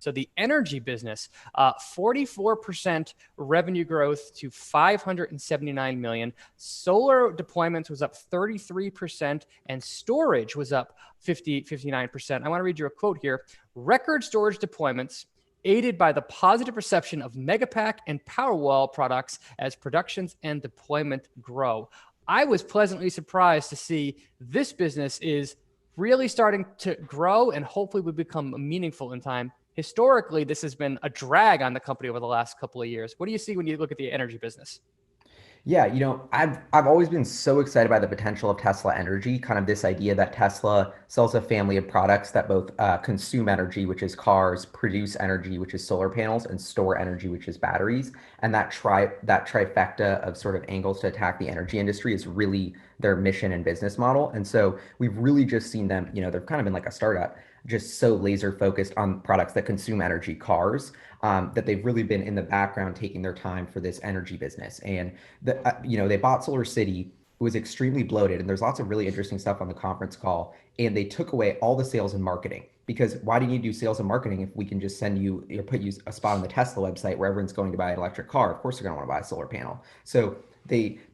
So the energy business, 44% revenue growth to 579 million. Solar deployments was up 33%, and storage was up 59%. I want to read you a quote here. Record storage deployments aided by the positive reception of Megapack and Powerwall products as productions and deployment grow. I was pleasantly surprised to see this business is really starting to grow and hopefully will become meaningful in time. Historically, this has been a drag on the company over the last couple of years. What do you see when you look at the energy business? Yeah, I've always been so excited by the potential of Tesla Energy, kind of this idea that Tesla sells a family of products that both consume energy, which is cars, produce energy, which is solar panels, and store energy, which is batteries. And that trifecta of sort of angles to attack the energy industry is really their mission and business model. And so we've really just seen them, they've kind of been like a startup, just so laser focused on products that consume energy, cars, that they've really been in the background taking their time for this energy business. And they bought Solar City. It was extremely bloated, and there's lots of really interesting stuff on the conference call. And they took away all the sales and marketing, because why do you need to do sales and marketing if we can just send you or put you a spot on the Tesla website where everyone's going to buy an electric car? Of course, they're going to want to buy a solar panel. So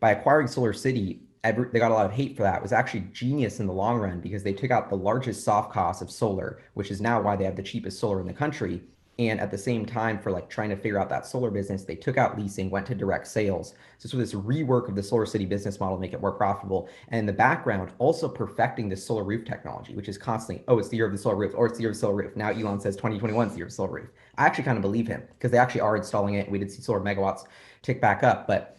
by acquiring Solar City, they got a lot of hate for that. It was actually genius in the long run, because they took out the largest soft cost of solar, which is now why they have the cheapest solar in the country. And at the same time, for like trying to figure out that solar business, they took out leasing, went to direct sales. So this rework of the Solar City business model to make it more profitable. And in the background, also perfecting the solar roof technology, which is constantly, oh, it's the year of the solar roof, or it's the year of the solar roof. Now Elon says 2021 is the year of the solar roof. I actually kind of believe him, because they actually are installing it. We did see solar megawatts tick back up, but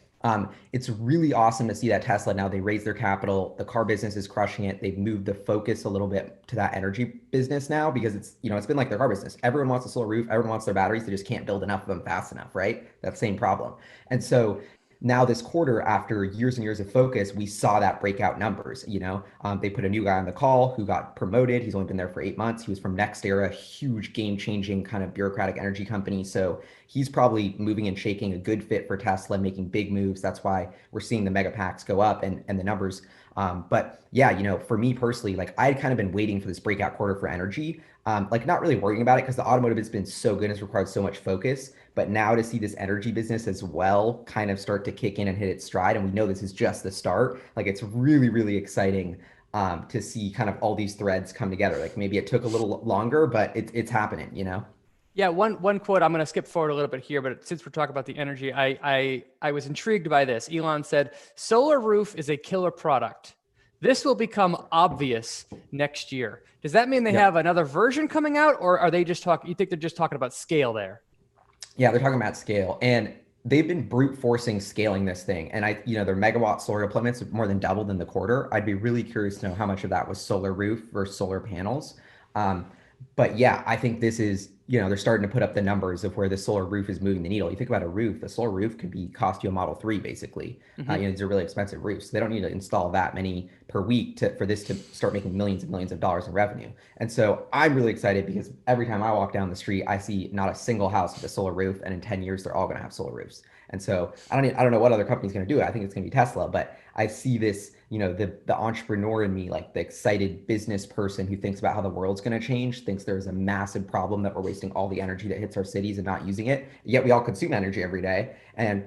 it's really awesome to see that Tesla now, they raised their capital. The car business is crushing it. They've moved the focus a little bit to that energy business now, because it's been like their car business. Everyone wants a solar roof. Everyone wants their batteries. They just can't build enough of them fast enough, right? That same problem. And so now this quarter, after years and years of focus, we saw that breakout numbers. They put a new guy on the call who got promoted. He's only been there for 8 months. He was from NextEra, huge game-changing kind of bureaucratic energy company. So he's probably moving and shaking, a good fit for Tesla, making big moves. That's why we're seeing the mega packs go up and the numbers. But yeah, for me personally, like I had kind of been waiting for this breakout quarter for energy, like not really worrying about it, because the automotive has been so good and it's required so much focus. But now to see this energy business as well kind of start to kick in and hit its stride, and we know this is just the start, like it's really, really exciting to see kind of all these threads come together. Like maybe it took a little longer, but it's happening. Yeah, one quote. I'm going to skip forward a little bit here, but since we're talking about the energy, I was intrigued by this. Elon said, "Solar roof is a killer product. This will become obvious next year." Does that mean they Yep. have another version coming out, or are they just talking? You think they're just talking about scale there? Yeah, they're talking about scale, and they've been brute forcing scaling this thing. And their megawatt solar deployments have more than doubled in the quarter. I'd be really curious to know how much of that was solar roof versus solar panels. Um, but yeah, I think this is, they're starting to put up the numbers of where the solar roof is moving the needle. You think about a roof, the solar roof could cost you a Model 3 basically. Mm-hmm. These are really expensive roofs. They don't need to install that many per week for this to start making millions and millions of dollars in revenue. And so I'm really excited, because every time I walk down the street, I see not a single house with a solar roof, and in 10 years, they're all going to have solar roofs. And so I don't know what other company's going to do it. I think it's going to be Tesla, but I see this, the entrepreneur in me, like the excited business person who thinks about how the world's going to change, thinks there's a massive problem that we're wasting all the energy that hits our cities and not using it. Yet we all consume energy every day. And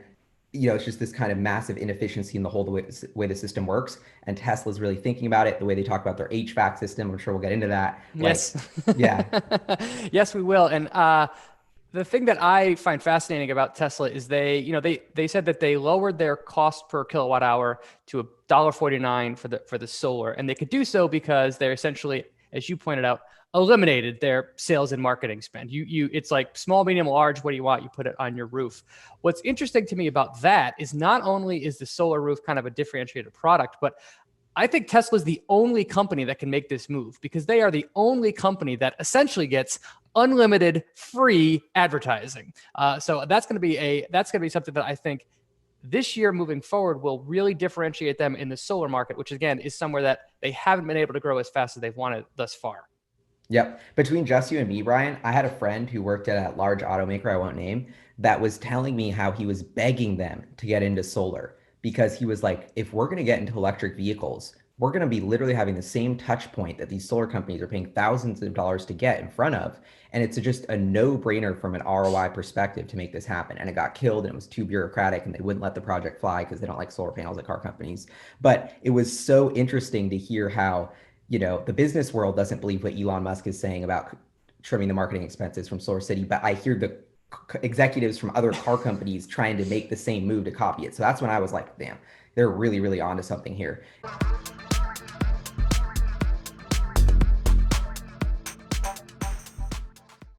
it's just this kind of massive inefficiency in the whole way the system works. And Tesla's really thinking about it, the way they talk about their HVAC system. I'm sure we'll get into that. Like, Yes. yeah, Yes, we will. And the thing that I find fascinating about Tesla is they said that they lowered their cost per kilowatt hour to $1.49 for the solar, and they could do so because they're essentially, as you pointed out, eliminated their sales and marketing spend. It's like small, medium, large. What do you want? You put it on your roof. What's interesting to me about that is not only is the solar roof kind of a differentiated product, but I think Tesla's the only company that can make this move, because they are the only company that essentially gets unlimited free advertising. So that's going to be something that I think this year moving forward will really differentiate them in the solar market, which again is somewhere that they haven't been able to grow as fast as they've wanted thus far. yep. Between just you and me, Brian, I had a friend who worked at a large automaker I won't name, that was telling me how he was begging them to get into solar, because he was like, if we're going to get into electric vehicles, we're going to be literally having the same touch point that these solar companies are paying thousands of dollars to get in front of. And it's just a no-brainer from an ROI perspective to make this happen. And it got killed and it was too bureaucratic and they wouldn't let the project fly because they don't like solar panels at car companies. But it was so interesting to hear how, the business world doesn't believe what Elon Musk is saying about trimming the marketing expenses from Solar City, but I hear the executives from other car companies trying to make the same move to copy it. So that's when I was like, damn, they're really, really onto something here.